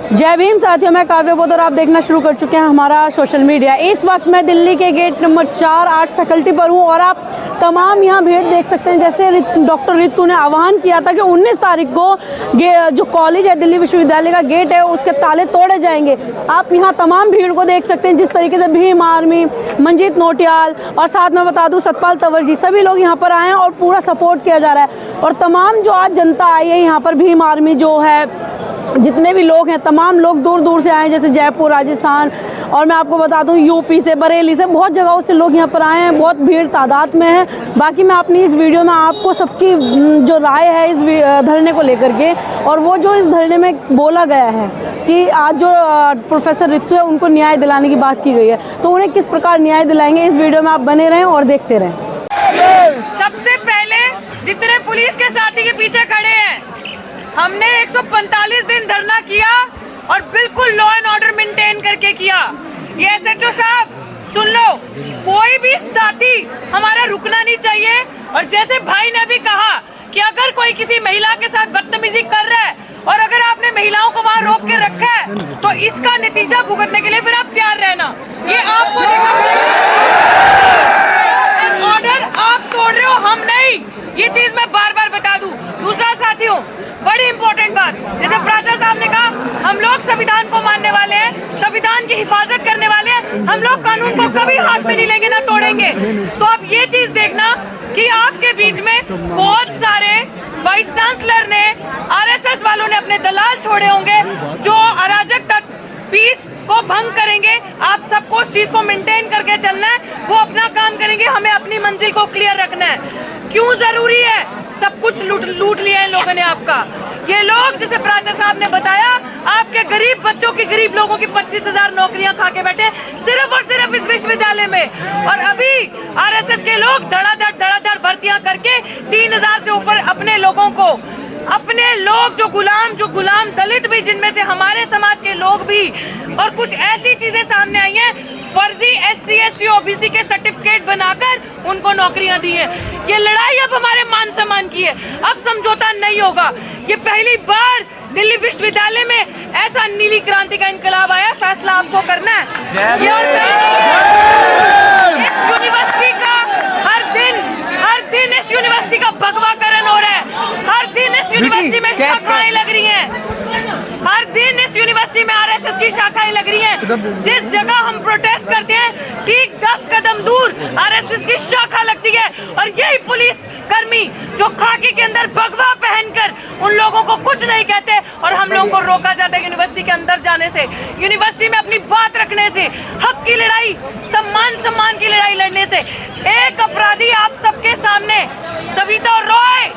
जय भीम साथियों, मैं काव्य बोध और आप देखना शुरू कर चुके हैं हमारा सोशल मीडिया। इस वक्त मैं दिल्ली के गेट नंबर 4-8 फैकल्टी पर हूं और आप तमाम यहां भीड़ देख सकते हैं। जैसे डॉक्टर रितु ने आह्वान किया था कि 19 तारीख को जो कॉलेज है, दिल्ली विश्वविद्यालय का गेट है, उसके ताले तोड़े जाएंगे। आप यहां तमाम भीड़ को देख सकते हैं, जिस तरीके से भीम आर्मी, मंजीत नोटियाल और साथ में बता दूं सतपाल तंवर जी, सभी लोग यहाँ पर आए हैं और पूरा सपोर्ट किया जा रहा है। और तमाम जो आज जनता आई है यहाँ पर, भीम आर्मी जो है, जितने भी लोग हैं, तमाम लोग दूर दूर से आए हैं, जैसे जयपुर, राजस्थान, और मैं आपको बता दूं यूपी से, बरेली से, बहुत जगहों से लोग यहाँ पर आए हैं। बहुत भीड़ तादाद में है। बाकी मैं अपनी इस वीडियो में आपको सबकी जो राय है इस धरने को लेकर के, और वो जो इस धरने में बोला गया है कि आज जो प्रोफेसर रितु है उनको न्याय दिलाने की बात की गई है, तो उन्हें किस प्रकार न्याय दिलाएंगे, इस वीडियो में आप बने रहें और देखते रहें। सबसे पहले जितने पुलिस के साथी के पीछे खड़े हैं, हमने 145 दिन धरना किया और बिल्कुल लॉ एंड ऑर्डर मेंटेन करके किया। ये एसएचओ साहब सुन लो, कोई भी साथी हमारा रुकना नहीं चाहिए। और जैसे भाई ने भी कहा कि अगर कोई किसी महिला के साथ बदतमीजी कर रहा है और अगर आपने महिलाओं को वहां रोक के रखा है, तो इसका नतीजा भुगतने के लिए फिर आप तैयार रहना। ये आपको ऑर्डर आप तोड़ रहे हो, हम नहीं। ये चीज मैं बार बार बता दूं। दूसरा साथियों, बड़ी इंपॉर्टेंट बात, जैसे प्राचार्य साहब ने कहा, हम लोग संविधान को मानने वाले हैं, संविधान की हिफाजत करने वाले हैं, हम लोग कानून को कभी हाथ में नहीं लेंगे, ना तोड़ेंगे। तो आप ये चीज देखना कि आपके बीच में बहुत सारे वाइस चांसलर ने, आरएसएस वालों ने अपने दलाल छोड़े होंगे जो अराजक तत्व पीस को भंग करेंगे। आप सबको उस चीज को मेंटेन करके चलना है, वो अपना काम करेंगे, हमें अपनी मंजिल को क्लियर रखना है। क्यों जरूरी है? सब कुछ लूट लिया है लोगों ने आपका। ये लोग, जैसे प्राचार्य साहब ने बताया, आपके गरीब बच्चों की, गरीब लोगों की 25,000 नौकरियां खा के बैठे सिर्फ और सिर्फ इस विश्वविद्यालय में। और अभी आरएसएस के लोग धड़ाधड़ भर्तियां करके 3,000 से ऊपर अपने लोगों को, अपने लोग जो गुलाम दलित भी, जिनमें से हमारे समाज के लोग भी, और कुछ ऐसी चीजें सामने आई हैं, फर्जी SC ST OBC के सर्टिफिकेट बनाकर उनको नौकरियां दी है। ये लड़ाई अब हमारे मान सम्मान की है, अब समझौता नहीं होगा। ये पहली बार दिल्ली विश्वविद्यालय में ऐसा नीली क्रांति का इनकलाब आया, फैसला आपको करना है। इस यूनिवर्सिटी का हर दिन इस यूनिवर्सिटी का भगवाकरण हो रहा है। हर दिन इस यूनिवर्सिटी में शाखाएं लग रही हैं, हर दिन इस यूनिवर्सिटी में आरएसएस की शाखाएं लग रही हैं। जिस जगह हम प्रोटेस्ट करते हैं, ठीक 10 कदम दूर आरएसएस की शाखा लगती है। और यही पुलिस कर्मी जो खाकी के अंदर भगवा पहनकर उन लोगों को कुछ नहीं कहते, और हम लोगों को रोका जाता है यूनिवर्सिटी के अंदर जाने से, यूनिवर्सिटी में अपनी बात रखने से, हक की लड़ाई, सम्मान की लड़ाई लड़ने से। एक अपराधी आप सबके सामने, सविता रॉय,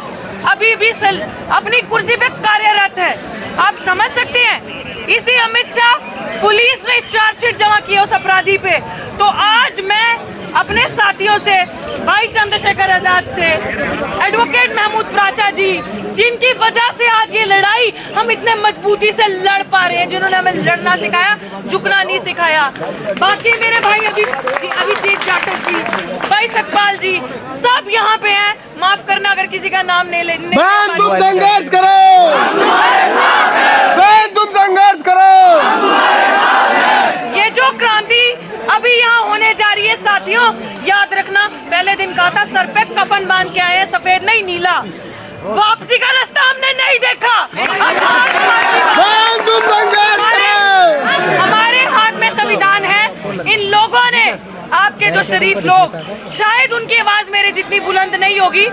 अभी भी अपनी कुर्सी पे कार्यरत है। आप समझ सकते हैं, इसी अमित शाह पुलिस ने चार्जशीट जमा की उस अपराधी पे। तो आज मैं अपने साथियों से, भाई चंद्रशेखर आजाद से, एडवोकेट महमूद प्राचा जी, जिनकी वजह से आज ये लड़ाई हम इतने मजबूती से लड़ पा रहे हैं, जिन्होंने हमें लड़ना सिखाया, झुकना नहीं सिखाया। बाकी मेरे भाई अभिजीत जाटव जी, भाई सतपाल जी, सब यहाँ पे हैं। माफ करना अगर किसी का नाम नहीं लेने। तुम संघर्ष करो, तुम संघर्ष करो। ये जो क्रांति अभी यहाँ होने जा रही है साथियों, याद रखना, पहले दिन कहा था सर पे कफन बांध के आए हैं, सफेद नहीं नीला। वापसी का रास्ता हमने नहीं देखा। हमारे हाथ में संविधान है। इन लोगों ने, आपके जो शरीफ लोग, शायद उनकी आवाज मेरे जितनी बुलंद नहीं होगी,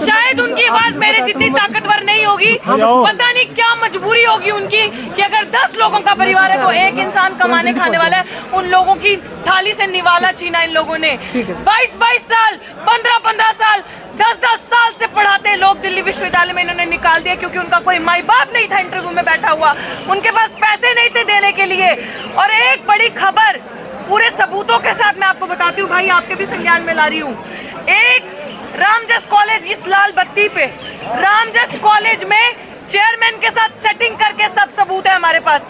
शायद उनकी आवाज मेरे जितनी ताकतवर नहीं होगी, पता नहीं क्या मजबूरी होगी उनकी कि अगर 10 लोगों का परिवार है तो एक इंसान कमाने खाने वाला है। उन लोगों की थाली से निवाला छीना इन लोगों ने। 22-22 साल, 15-15 साल, 10-10 साल से पढ़ाते लोग दिल्ली विश्वविद्यालय में इन्होंने निकाल दिया, क्योंकि उनका कोई माई बाप नहीं था इंटरव्यू में बैठा हुआ, उनके पास पैसे नहीं थे देने के लिए। और एक बड़ी खबर पूरे सबूतों के साथ मैं आपको बताती हूँ, भाई आपके भी संज्ञान में ला रही हूँ। एक रामजस कॉलेज, इस लाल बत्ती पे रामजस कॉलेज में चेयरमैन के साथ सेटिंग करके सब सबूत है हमारे पास।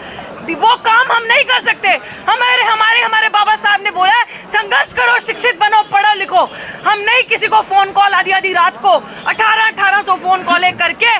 वो काम हम नहीं कर सकते। हमारे बाबा साहब ने बोला है, संघर्ष करो, शिक्षित बनो, पढ़ो लिखो। हम नहीं किसी को फोन कॉल आधी रात को 1800 फोन कॉल करके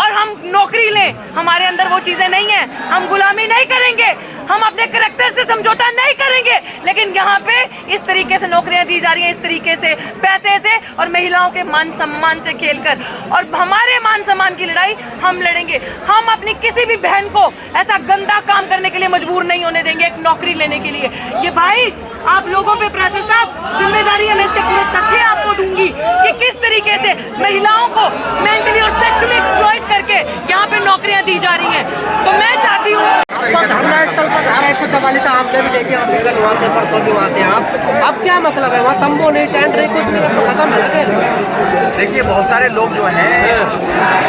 और हम नौकरी लें। हमारे अंदर वो चीजें नहीं है, हम गुलामी नहीं करेंगे, हम अपने करैक्टर से समझौता नहीं करेंगे। लेकिन यहाँ पे इस तरीके से नौकरियां दी जा रही हैं, इस तरीके से पैसे से और महिलाओं के मान सम्मान से खेलकर, और हमारे मान सम्मान की लड़ाई हम लड़ेंगे। हम अपनी किसी भी बहन को ऐसा गंदा काम करने के लिए मजबूर नहीं होने देंगे एक नौकरी लेने के लिए। ये भाई आप लोगों पे प्राचा साहब जिम्मेदारी है, मैं इसके पूरे तथ्य आपको दूंगी कि किस तरीके से महिलाओं को मेंटली और सेक्सुअली एक्सप्लॉइट करके यहाँ पे नौकरियां दी जा रही हैं। तो मैं चाहती हूँ धरना स्थल पर धारा 144 आपने भी देखी, आप लीगल वहाँ थे, परसों भी वहाँ थे आप। अब क्या मतलब है, वहाँ तंबू नहीं, टेंट नहीं, कुछ नहीं, तो खत्म है। देखिए बहुत सारे लोग जो हैं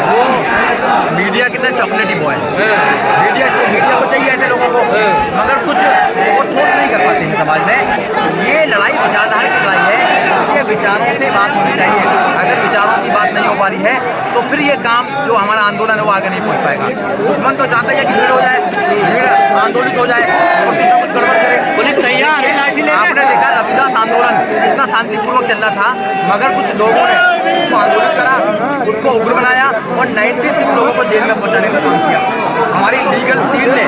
वो मीडिया के अंदर चॉकलेटी बॉय मीडिया को चाहिए ऐसे लोगों को, मगर कुछ वो ठोस नहीं कर पाते हैं समाज में। ये लड़ाई विचारधारा की लड़ाई है, ये विचारों से बात होनी चाहिए। अगर विचारों की बात नहीं हो पा रही है तो फिर ये काम जो हमारा आंदोलन है वो आगे नहीं पहुँच पाएगा। दुश्मन तो चाहते हैं कि भीड़ हो जाए, भीड़ आंदोलित हो जाए और कुछ ना कुछ गड़बड़ करे। पुलिस तैयार है लाठी लेकर। आपने देखा रविदास आंदोलन इतना शांतिपूर्वक चल रहा था, मगर कुछ लोगों ने उसको आंदोलित करा, उसको उग्र बनाया और 96 लोगों को जेल में पहुंचाने का काम किया। हमारी लीगल सील ने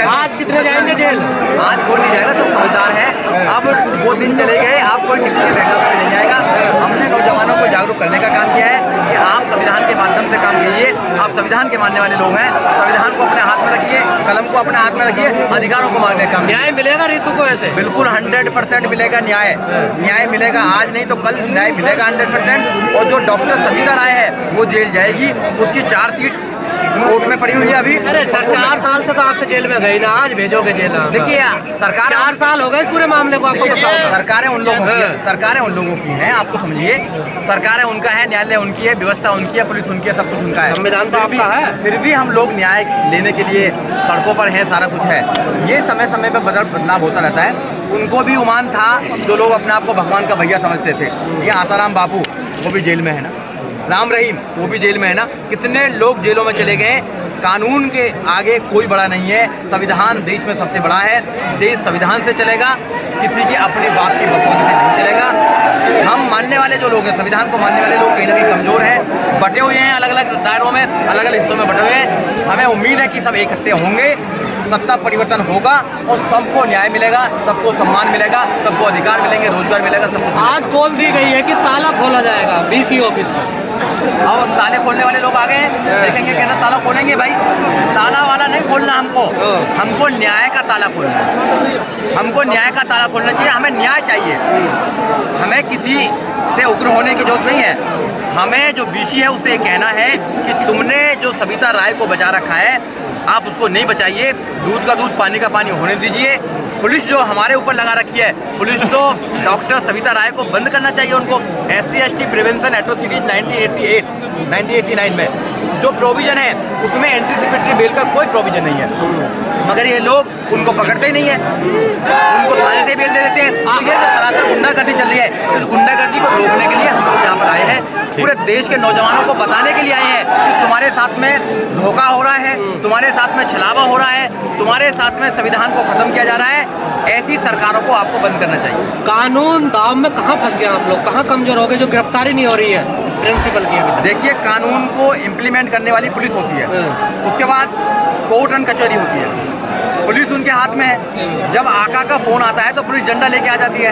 आज कितने जाएंगे जेल? आज कोई नहीं जाएगा, तो समझदार है। अब वो दिन चले गए, आप कोई किसी के बैकअप में नहीं जाएगा। हमने नौजवानों को जागरूक करने का काम किया है कि आप संविधान के माध्यम से काम कीजिए। आप संविधान के मानने वाले लोग हैं, संविधान को अपने हाथ में रखिए, कलम को अपने हाथ में रखिए, अधिकारों को मांगने का काम। न्याय मिलेगा ऋतु को ऐसे? बिल्कुल 100% मिलेगा न्याय। न्याय मिलेगा, आज नहीं तो कल न्याय मिलेगा 100%। और जो डॉक्टर सविता राय है वो जेल जाएगी, उसकी चार्जशीट कोर्ट में पड़ी हुई है अभी। अरे सर 4 साल से तो आपसे जेल में गई ना, आज भेजोगे जेल? देखिए सरकार 4 साल हो गए इस पूरे मामले को, आपको बताओ। सरकारें उन लोगों की है, सरकारें उन लोगों की हैं, आपको समझिए। सरकारें उनका है, न्यायालय उनकी है, व्यवस्था उनकी है, पुलिस उनकी है, सब कुछ उनका है। संविधान तो आपका है। फिर भी हम लोग न्याय लेने के लिए सड़कों पर हैं, सारा कुछ है। ये समय समय पर बदलाव होता रहता है। उनको भी उमान था, जो लोग अपने आप को भगवान का भैया समझते थे। ये आसाराम बापू वो भी जेल में है ना, राम रहीम वो भी जेल में है ना। कितने लोग जेलों में चले गए। कानून के आगे कोई बड़ा नहीं है, संविधान देश में सबसे बड़ा है। देश संविधान से चलेगा, किसी की अपने बाप की बकवास से नहीं चलेगा। हम मानने वाले जो लोग हैं, संविधान को मानने वाले लोग कहीं ना कहीं कमज़ोर हैं, बटे हुए हैं, अलग अलग दायरों में, अलग अलग हिस्सों में बटे हुए हैं। हमें उम्मीद है कि सब इकट्ठे होंगे, सत्ता परिवर्तन होगा और सबको न्याय मिलेगा, सबको सम्मान मिलेगा, सबको अधिकार मिलेंगे, रोजगार मिलेगा, सबको। आज कॉल दी गई है कि ताला खोला जाएगा BC ऑफिस का। और ताले खोलने वाले लोग आ गए हैं, देखेंगे कैसा ताला खोलेंगे। भाई ताला वाला नहीं खोलना हमको न्याय का ताला खोलना है। हमको न्याय का ताला खोलना चाहिए, हमें न्याय चाहिए। हमें किसी से उग्र होने की जरूरत नहीं है। हमें जो BC है उससे कहना है कि तुमने जो सविता राय को बचा रखा है, आप उसको नहीं बचाइए। दूध का दूध, पानी का पानी होने दीजिए। पुलिस जो हमारे ऊपर लगा रखी है, पुलिस तो डॉक्टर सविता राय को बंद करना चाहिए। उनको SC/ST प्रिवेंशन एट्रोसिटीज 1989 में जो प्रोविजन है उसमें एंटीसिपेटरी बेल का कोई प्रोविजन नहीं है, मगर ये लोग उनको पकड़ते ही नहीं है, उनको थाने से बेल दे देते हैं। ये जो सरासर गुंडागर्दी चल रही है, इस गुंडागर्दी को रोकने के लिए हम लोग यहाँ पर आए हैं। पूरे देश के नौजवानों को बताने के लिए आए हैं कि तुम्हारे साथ में धोखा हो रहा है, तुम्हारे साथ में छलावा हो रहा है, तुम्हारे साथ में संविधान को खत्म किया जा रहा है। ऐसी सरकारों को आपको बंद करना चाहिए। कानून दाव में कहाँ फंस गए आप लोग, कहाँ कमजोर हो गए जो गिरफ्तारी नहीं हो रही है प्रिंसिपल की? देखिए कानून को इम्प्लीमेंट करने वाली पुलिस होती है, उसके बाद कोर्ट एंड कचहरी होती है, पुलिस उनके हाथ में है। जब आका का फोन आता है तो पुलिस झंडा लेके आ जाती है।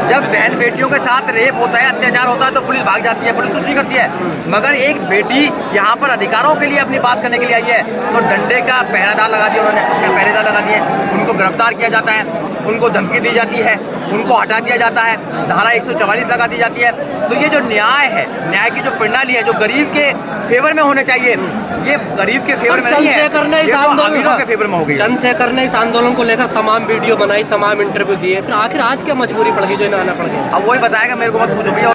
जब बहन बेटियों के साथ रेप होता है, अत्याचार होता है तो पुलिस भाग जाती है, पुलिस कुछ नहीं करती है। मगर एक बेटी यहाँ पर अधिकारों के लिए अपनी बात करने के लिए आई है तो डंडे का पहरेदार लगा दिया उन्होंने, अपना पहरेदार लगा दिए, उनको गिरफ्तार किया जाता है, उनको धमकी दी जाती है, उनको हटा दिया जाता है, धारा 144 लगा दी जाती है। तो ये जो न्याय है, न्याय की जो प्रणाली है, जो गरीब के फेवर में होने चाहिए, ये गरीब के फेवर में नहीं है, ये तो अमीरों के फेवर में हो गई। चंद्रशेखर ने इस आंदोलन को लेकर तमाम वीडियो बनाई, तमाम इंटरव्यू दिए, फिर आखिर आज क्या मजबूरी पड़ गई जो इन्हें आना पड़ गया? अब वही बताएगा, मेरे को मत पूछो भैया।